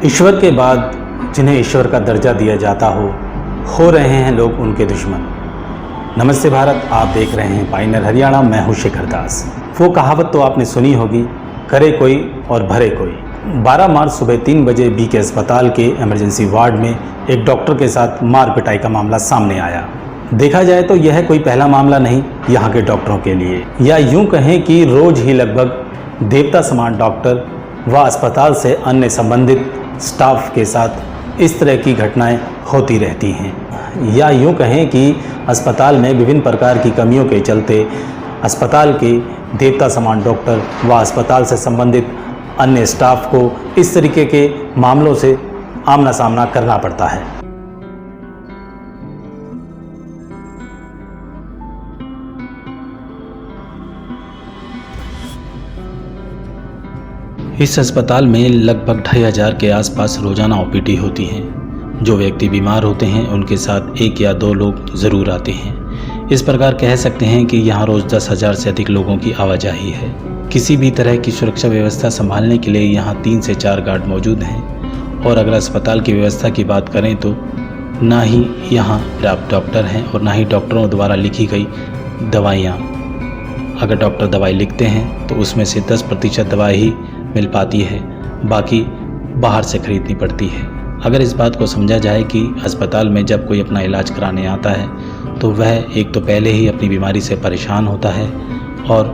ईश्वर के बाद जिन्हें ईश्वर का दर्जा दिया जाता हो रहे हैं लोग उनके दुश्मन। नमस्ते भारत, आप देख रहे हैं पायनियर हरियाणा। मैं हूं शेखर दास। वो कहावत तो आपने सुनी होगी, करे कोई और भरे कोई। 12 मार्च सुबह 3 बजे बीके अस्पताल के इमरजेंसी वार्ड में एक डॉक्टर के साथ मार पिटाई का मामला सामने आया। देखा जाए तो यह कोई पहला मामला नहीं यहाँ के डॉक्टरों के लिए, या यूँ कहें कि रोज ही लगभग देवता समान डॉक्टर व अस्पताल से अन्य संबंधित स्टाफ के साथ इस तरह की घटनाएं होती रहती हैं। या यूँ कहें कि अस्पताल में विभिन्न प्रकार की कमियों के चलते अस्पताल के देवता समान डॉक्टर व अस्पताल से संबंधित अन्य स्टाफ को इस तरीके के मामलों से आमना सामना करना पड़ता है। इस अस्पताल में लगभग 2500 के आसपास रोजाना ओपीडी होती हैं। जो व्यक्ति बीमार होते हैं उनके साथ 1 या 2 लोग ज़रूर आते हैं। इस प्रकार कह सकते हैं कि यहाँ रोज़ 10,000 से अधिक लोगों की आवाजाही है। किसी भी तरह की सुरक्षा व्यवस्था संभालने के लिए यहाँ 3 से 4 गार्ड मौजूद हैं। और अगर अस्पताल की व्यवस्था की बात करें तो ना ही यहाँ पर्याप्त डॉक्टर हैं और ना ही डॉक्टरों द्वारा लिखी गई दवाइयाँ। अगर डॉक्टर दवाई लिखते हैं तो उसमें से 10% दवाई ही मिल पाती है, बाकी बाहर से खरीदनी पड़ती है। अगर इस बात को समझा जाए कि अस्पताल में जब कोई अपना इलाज कराने आता है तो वह एक तो पहले ही अपनी बीमारी से परेशान होता है और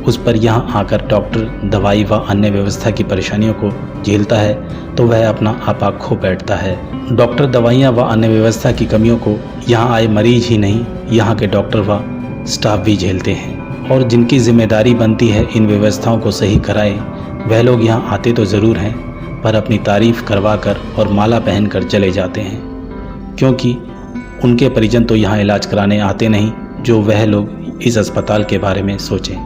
उस पर यहाँ आकर डॉक्टर दवाई व अन्य व्यवस्था की परेशानियों को झेलता है तो वह अपना आपा खो बैठता है। डॉक्टर दवाइयाँ व अन्य व्यवस्था की कमियों को यहाँ आए मरीज ही नहीं, यहाँ के डॉक्टर व स्टाफ भी झेलते हैं। और जिनकी जिम्मेदारी बनती है इन व्यवस्थाओं को सही कराए, वह लोग यहाँ आते तो ज़रूर हैं पर अपनी तारीफ़ करवा कर और माला पहनकर चले जाते हैं, क्योंकि उनके परिजन तो यहाँ इलाज कराने आते नहीं जो वह लोग इस अस्पताल के बारे में सोचें।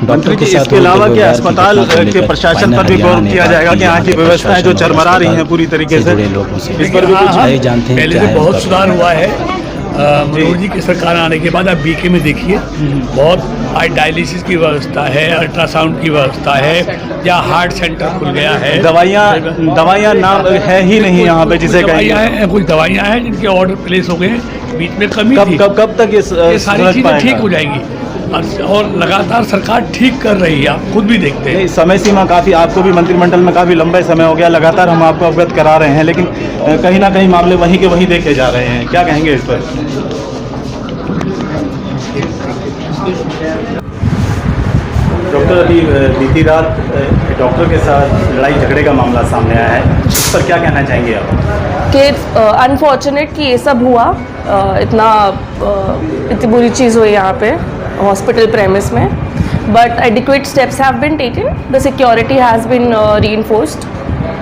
डॉक्टर के साथ इसके अलावा क्या अस्पताल के प्रशासन पर भी गौर किया जाएगा कि यहाँ की व्यवस्थाएं जो चरमरा रही हैं पूरी तरीके से, लोगों से इस पर भी कुछ जानते हैं? पहले से बहुत सुधार हुआ है। मनोहर जी की सरकार आने के बाद आप बीके में देखिए, बहुत हाई डायलिसिस की व्यवस्था है, अल्ट्रासाउंड की व्यवस्था है, या हार्ट सेंटर खुल गया है। दवाइयाँ नाम है ही नहीं यहाँ पे, जिसे दवाइयाँ हैं, कुछ दवाइयाँ हैं जिनके ऑर्डर प्लेस हो गए, बीच में कमी थी। कब तक ये सारी चीज़ें ठीक हो जाएंगी और लगातार सरकार ठीक कर रही है, आप खुद भी देखते हैं। समय सीमा काफ़ी, आपको भी मंत्रिमंडल में काफ़ी लंबा समय हो गया, लगातार हम आपको अवगत करा रहे हैं, लेकिन कहीं ना कहीं मामले वहीं के वहीं देखे जा रहे हैं। क्या कहेंगे इस पर? डॉक्टर, अभी बीती रात डॉक्टर के साथ लड़ाई झगड़े का मामला सामने आया है, इस पर क्या कहना चाहेंगे आप? कि अनफॉर्चुनेट कि ये सब हुआ, इतनी बुरी चीज़ हुई यहाँ पे हॉस्पिटल प्रेमिस में, but adequate steps have been taken, the security has been reinforced,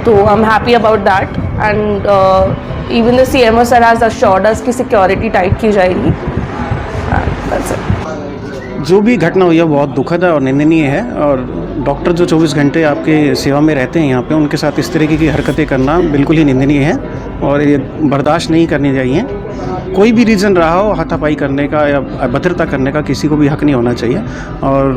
तो I am happy about that and even the CMO sir has assured us कि सिक्योरिटी टाइट की जाएगी। जो भी घटना हुई है बहुत दुखद है और निंदनीय है, और डॉक्टर जो 24 घंटे आपके सेवा में रहते हैं यहाँ पे, उनके साथ इस तरीके की हरकतें करना बिल्कुल ही निंदनीय है और ये बर्दाश्त नहीं करनी चाहिए। कोई भी रीज़न रहा हो, हाथापाई करने का या अभद्रता करने का किसी को भी हक नहीं होना चाहिए, और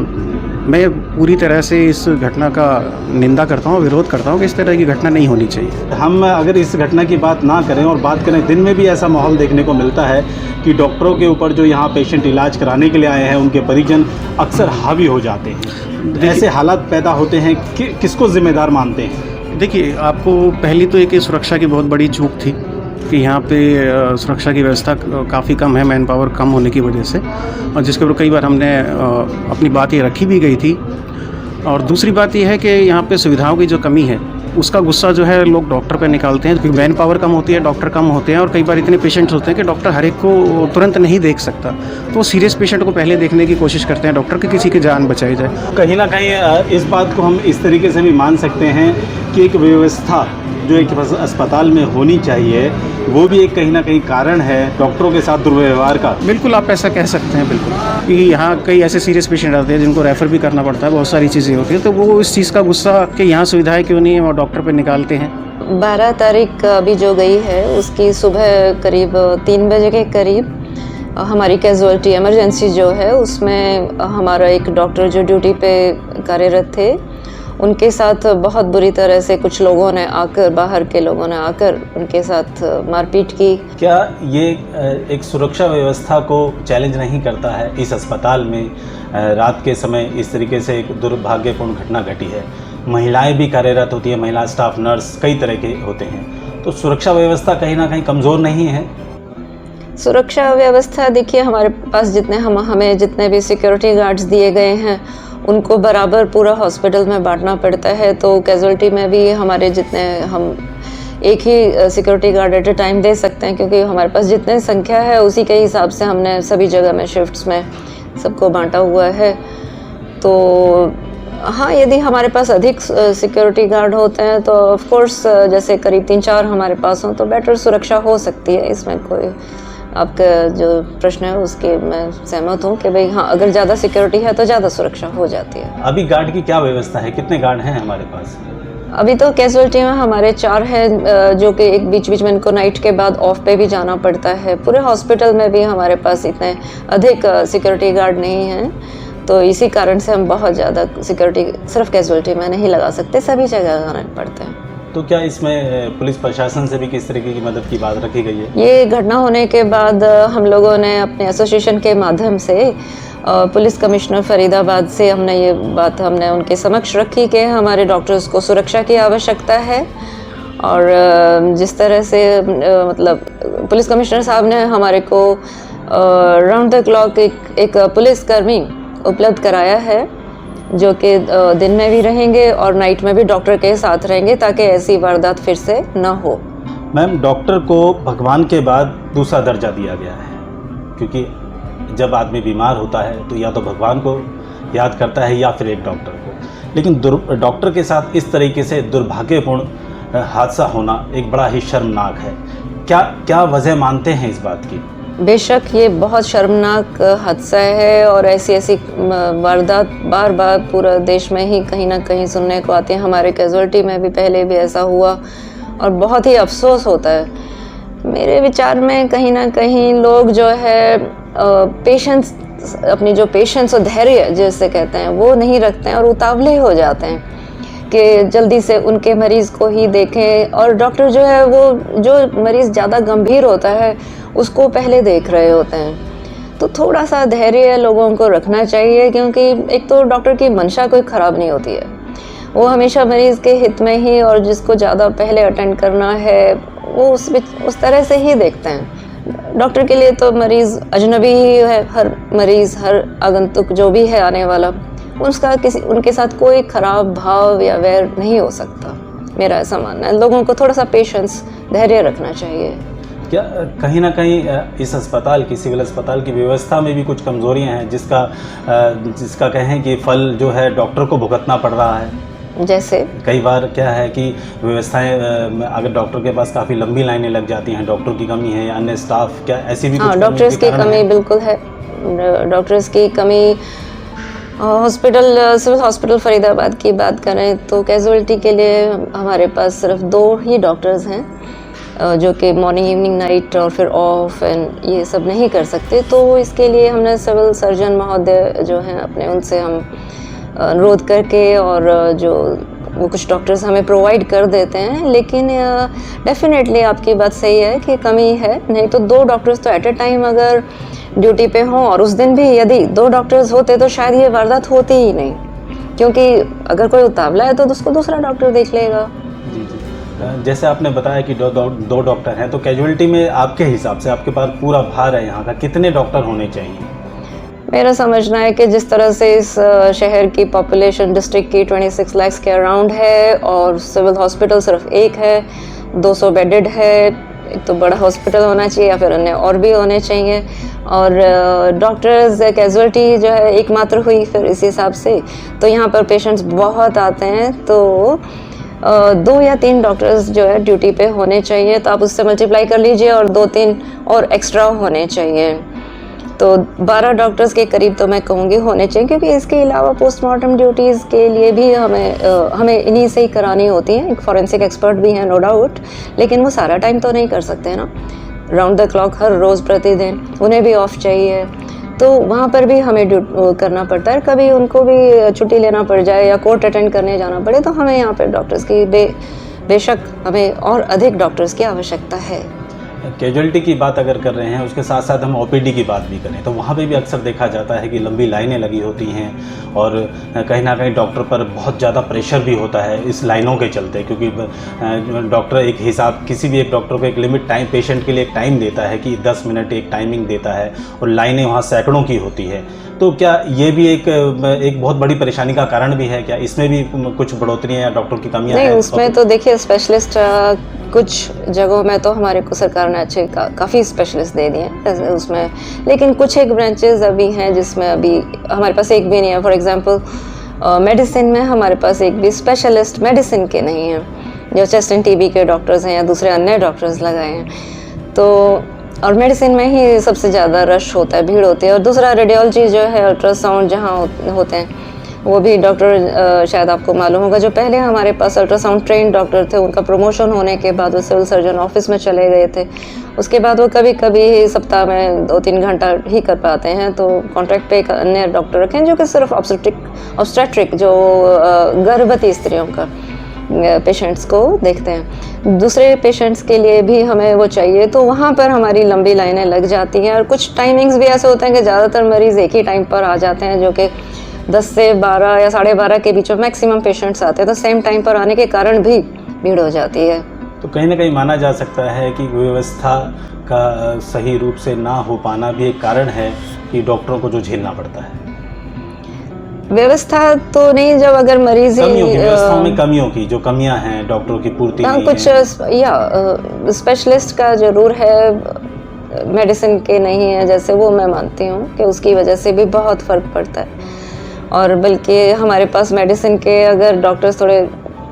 मैं पूरी तरह से इस घटना का निंदा करता हूँ, विरोध करता हूँ कि इस तरह की घटना नहीं होनी चाहिए। हम अगर इस घटना की बात ना करें और बात करें, दिन में भी ऐसा माहौल देखने को मिलता है कि डॉक्टरों के ऊपर जो यहाँ पेशेंट इलाज कराने के लिए आए हैं उनके परिजन अक्सर हावी हो जाते हैं। ऐसे हालात पैदा होते हैं कि किसको जिम्मेदार मानते हैं? देखिए, आपको पहली तो एक सुरक्षा की बहुत बड़ी चूक थी कि यहाँ पे सुरक्षा की व्यवस्था काफ़ी कम है, मैन पावर कम होने की वजह से, और जिसके ऊपर कई बार हमने अपनी बात ये रखी भी गई थी। और दूसरी बात ये है कि यहाँ पे सुविधाओं की जो कमी है उसका गुस्सा जो है लोग डॉक्टर पे निकालते हैं, क्योंकि मैन पावर कम होती है, डॉक्टर कम होते हैं, और कई बार इतने पेशेंट्स होते हैं कि डॉक्टर हर एक को तुरंत नहीं देख सकता, तो सीरियस पेशेंट को पहले देखने की कोशिश करते हैं डॉक्टर, कि किसी की जान बचाई जाए। कहीं ना कहीं इस बात को हम इस तरीके से भी मान सकते हैं कि एक व्यवस्था जो एक अस्पताल में होनी चाहिए वो भी एक कहीं ना कहीं कारण है डॉक्टरों के साथ दुर्व्यवहार का। बिल्कुल, आप ऐसा कह सकते हैं बिल्कुल, कि यहाँ कई ऐसे सीरियस पेशेंट आते हैं जिनको रेफ़र भी करना पड़ता है, बहुत सारी चीज़ें होती हैं, तो वो इस चीज़ का गुस्सा कि यहाँ सुविधाएं क्यों नहीं है वो डॉक्टर पे निकालते हैं। 12 तारीख अभी जो गई है उसकी सुबह करीब 3 बजे के करीब हमारी कैजुअल्टी इमरजेंसी जो है उसमें हमारा एक डॉक्टर जो ड्यूटी पे कार्यरत थे उनके साथ बहुत बुरी तरह से कुछ लोगों ने आकर, बाहर के लोगों ने आकर उनके साथ मारपीट की। क्या ये एक सुरक्षा व्यवस्था को चैलेंज नहीं करता है? इस अस्पताल में रात के समय इस तरीके से एक दुर्भाग्यपूर्ण घटना घटी है, महिलाएं भी कार्यरत होती है, महिला स्टाफ, नर्स कई तरह के होते हैं, तो सुरक्षा व्यवस्था कहीं ना कहीं कमज़ोर नहीं है? सुरक्षा व्यवस्था देखिए, हमारे पास हमें जितने भी सिक्योरिटी गार्ड्स दिए गए हैं उनको बराबर पूरा हॉस्पिटल में बांटना पड़ता है। तो कैजुअल्टी में भी हमारे हम एक ही security guard at a time दे सकते हैं, क्योंकि हमारे पास जितनी संख्या है उसी के हिसाब से हमने सभी जगह में शिफ्ट्स में सबको बांटा हुआ है। तो हाँ, यदि हमारे पास अधिक सिक्योरिटी गार्ड होते हैं तो ऑफ कोर्स जैसे करीब 3-4 हमारे पास हों तो बेटर सुरक्षा हो सकती है। इसमें कोई, आपका जो प्रश्न है उसके मैं सहमत हूँ कि भाई हाँ, अगर ज़्यादा सिक्योरिटी है तो ज़्यादा सुरक्षा हो जाती है। अभी गार्ड की क्या व्यवस्था है, कितने गार्ड हैं हमारे पास? अभी तो कैजुअल्टी में हमारे 4 हैं, जो कि एक बीच बीच में इनको नाइट के बाद ऑफ पे भी जाना पड़ता है। पूरे हॉस्पिटल में भी हमारे पास इतने अधिक सिक्योरिटी गार्ड नहीं हैं, तो इसी कारण से हम बहुत ज़्यादा सिक्योरिटी सिर्फ कैजुअल्टी में नहीं लगा सकते, सभी जगह लगाने पड़ते हैं। तो क्या इसमें पुलिस प्रशासन से भी किस तरीके की मदद की बात रखी गई है? ये घटना होने के बाद हम लोगों ने अपने एसोसिएशन के माध्यम से पुलिस कमिश्नर फरीदाबाद से हमने उनके समक्ष रखी कि हमारे डॉक्टर्स को सुरक्षा की आवश्यकता है। और जिस तरह से मतलब पुलिस कमिश्नर साहब ने हमारे को राउंड द क्लॉक एक पुलिसकर्मी उपलब्ध कराया है, जो कि दिन में भी रहेंगे और नाइट में भी डॉक्टर के साथ रहेंगे, ताकि ऐसी वारदात फिर से ना हो। मैम, डॉक्टर को भगवान के बाद दूसरा दर्जा दिया गया है, क्योंकि जब आदमी बीमार होता है तो या तो भगवान को याद करता है या फिर एक डॉक्टर को, लेकिन डॉक्टर के साथ इस तरीके से दुर्भाग्यपूर्ण हादसा होना एक बड़ा ही शर्मनाक है। क्या वजह मानते हैं इस बात की? बेशक ये बहुत शर्मनाक हादसा है और ऐसी वारदात बार बार पूरा देश में ही कहीं ना कहीं सुनने को आती है। हमारे कैजुअल्टी में भी पहले भी ऐसा हुआ और बहुत ही अफसोस होता है। मेरे विचार में कहीं ना कहीं लोग जो है पेशेंस, अपनी जो पेशेंस और धैर्य जैसे कहते हैं वो नहीं रखते हैं और उतावले हो जाते हैं कि जल्दी से उनके मरीज़ को ही देखें। और डॉक्टर जो है वो जो मरीज़ ज़्यादा गंभीर होता है उसको पहले देख रहे होते हैं। तो थोड़ा सा धैर्य लोगों को रखना चाहिए, क्योंकि एक तो डॉक्टर की मंशा कोई ख़राब नहीं होती है, वो हमेशा मरीज़ के हित में ही और जिसको ज़्यादा पहले अटेंड करना है वो उस तरह से ही देखते हैं। डॉक्टर के लिए तो मरीज़ अजनबी ही है, हर मरीज़, हर आगंतुक जो भी है आने वाला, उनके साथ कोई ख़राब भाव या वैर नहीं हो सकता। मेरा ऐसा मानना है, लोगों को थोड़ा सा पेशेंस, धैर्य रखना चाहिए। क्या कहीं ना कहीं इस अस्पताल की, सिविल अस्पताल की व्यवस्था में भी कुछ कमजोरियां हैं जिसका कहें कि फल जो है डॉक्टर को भुगतना पड़ रहा है? जैसे कई बार क्या है कि व्यवस्थाएं, अगर डॉक्टर के पास काफ़ी लंबी लाइनें लग जाती हैं, डॉक्टर की कमी है या अन्य स्टाफ, क्या ऐसी भी कुछ डॉक्टर्स की कमी बिल्कुल है। डॉक्टर्स की कमी सिविल हॉस्पिटल फरीदाबाद की बात करें तो कैजुअल्टी के लिए हमारे पास सिर्फ 2 ही डॉक्टर्स हैं, जो कि मॉर्निंग, इवनिंग, नाइट और फिर ऑफ एंड ये सब नहीं कर सकते। तो इसके लिए हमने सिविल सर्जन महोदय जो हैं अपने, उनसे हम अनुरोध करके और जो वो कुछ डॉक्टर्स हमें प्रोवाइड कर देते हैं। लेकिन डेफिनेटली आपकी बात सही है कि कमी है, नहीं तो 2 डॉक्टर्स तो एट अ टाइम अगर ड्यूटी पे हों, और उस दिन भी यदि 2 डॉक्टर्स होते तो शायद ये वारदात होती ही नहीं, क्योंकि अगर कोई उतावला है तो उसको दूसरा डॉक्टर देख लेगा। जैसे आपने बताया कि 2 डॉक्टर हैं, तो कैजुअल्टी में आपके हिसाब से आपके पास पूरा भार है यहाँ का, कितने डॉक्टर होने चाहिए? मेरा समझना है कि जिस तरह से इस शहर की पॉपुलेशन डिस्ट्रिक्ट की 26 लाख के अराउंड है और सिविल हॉस्पिटल सिर्फ एक है, 200 बेडेड है, एक तो बड़ा हॉस्पिटल होना चाहिए या फिर अन्य और भी होने चाहिए। और डॉक्टर्स कैजुअल्टी जो है एकमात्र हुई फिर इस हिसाब से, तो यहाँ पर पेशेंट्स बहुत आते हैं, तो 2 या 3 डॉक्टर्स जो है ड्यूटी पे होने चाहिए। तो आप उससे मल्टीप्लाई कर लीजिए और 2-3 और एक्स्ट्रा होने चाहिए, तो 12 डॉक्टर्स के करीब तो मैं कहूँगी होने चाहिए, क्योंकि इसके अलावा पोस्टमार्टम ड्यूटीज़ के लिए भी हमें इन्हीं से ही करानी होती हैं। एक फॉरेंसिक एक्सपर्ट भी हैं नो डाउट, लेकिन वो सारा टाइम तो नहीं कर सकते ना, राउंड द क्लॉक हर रोज़ प्रतिदिन, उन्हें भी ऑफ चाहिए। तो वहाँ पर भी हमें करना पड़ता है। कभी उनको भी छुट्टी लेना पड़ जाए या कोर्ट अटेंड करने जाना पड़े तो हमें यहाँ पर डॉक्टर्स की बेशक हमें और अधिक डॉक्टर्स की आवश्यकता है। कैजुअलिटी की बात अगर कर रहे हैं, उसके साथ साथ हम ओपीडी की बात भी करें तो वहाँ पे भी अक्सर देखा जाता है कि लंबी लाइनें लगी होती हैं और कहीं ना कहीं डॉक्टर पर बहुत ज़्यादा प्रेशर भी होता है इस लाइनों के चलते, क्योंकि डॉक्टर एक हिसाब, किसी भी एक डॉक्टर को एक लिमिट टाइम पेशेंट के लिए एक टाइम देता है कि 10 मिनट एक टाइमिंग देता है और लाइनें वहाँ सैकड़ों की होती है। तो क्या ये भी एक बहुत बड़ी परेशानी का कारण भी है? क्या इसमें भी कुछ बढ़ोतरी या डॉक्टर की कमियां हैं? नहीं, उसमें तो देखिए स्पेशलिस्ट कुछ जगहों में तो हमारे को सरकार ने अच्छे काफ़ी स्पेशलिस्ट दे दिए हैं उसमें, लेकिन कुछ एक ब्रांचेस अभी हैं जिसमें अभी हमारे पास एक भी नहीं है। फॉर एग्जांपल मेडिसिन में हमारे पास एक भी स्पेशलिस्ट मेडिसिन के नहीं हैं, जो चेस्ट एंड टीबी के डॉक्टर्स हैं या दूसरे अन्य डॉक्टर्स लगाए हैं। तो और मेडिसिन में ही सबसे ज़्यादा रश होता है, भीड़ होती है। और दूसरा रेडियोलॉजी जो है, अल्ट्रासाउंड जहाँ होते हैं वो भी डॉक्टर शायद आपको मालूम होगा, जो पहले हमारे पास अल्ट्रासाउंड ट्रेन डॉक्टर थे, उनका प्रमोशन होने के बाद वो सिविल सर्जन ऑफिस में चले गए थे। उसके बाद वो कभी कभी सप्ताह में 2-3 घंटा ही कर पाते हैं, तो कॉन्ट्रैक्ट पे एक अन्य डॉक्टर रखें जो कि सिर्फ ऑब्स्टेट्रिक जो गर्भवती स्त्रियों का पेशेंट्स को देखते हैं। दूसरे पेशेंट्स के लिए भी हमें वो चाहिए, तो वहाँ पर हमारी लंबी लाइनें लग जाती हैं। और कुछ टाइमिंग्स भी ऐसे होते हैं कि ज़्यादातर मरीज़ एक ही टाइम पर आ जाते हैं, जो कि 10 से 12 या 12:30 के बीच में मैक्सिमम पेशेंट्स आते हैं, तो सेम टाइम पर आने के कारण भी भीड़ हो जाती है। तो कहीं ना कहीं माना जा सकता है कि व्यवस्था का सही रूप से ना हो पाना भी एक कारण है कि डॉक्टरों को जो झेलना पड़ता है। व्यवस्था तो नहीं, जब अगर मरीज व्यवस्थाओं में कमियों की जो कमियां हैं डॉक्टरों की पूर्ति नहीं कुछ है। स्पेशलिस्ट का ज़रूर है, मेडिसिन के नहीं है जैसे, वो मैं मानती हूँ कि उसकी वजह से भी बहुत फ़र्क पड़ता है। और बल्कि हमारे पास मेडिसिन के अगर डॉक्टर्स थोड़े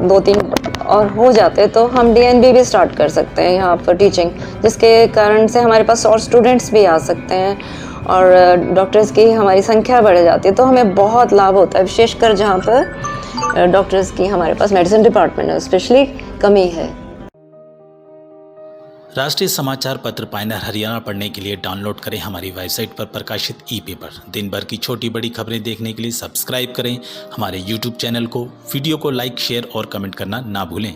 2-3 और हो जाते तो हम डीएनबी भी स्टार्ट कर सकते हैं यहाँ पर टीचिंग, जिसके कारण से हमारे पास और स्टूडेंट्स भी आ सकते हैं और डॉक्टर्स की हमारी संख्या बढ़ जाती है, तो हमें बहुत लाभ होता है, विशेषकर जहाँ पर डॉक्टर्स की हमारे पास मेडिसिन डिपार्टमेंट में स्पेशली कमी है। राष्ट्रीय समाचार पत्र पायनियर हरियाणा पढ़ने के लिए डाउनलोड करें हमारी वेबसाइट पर प्रकाशित ई-पेपर। दिन भर की छोटी बड़ी खबरें देखने के लिए सब्सक्राइब करें हमारे YouTube चैनल को। वीडियो को लाइक, शेयर और कमेंट करना ना भूलें।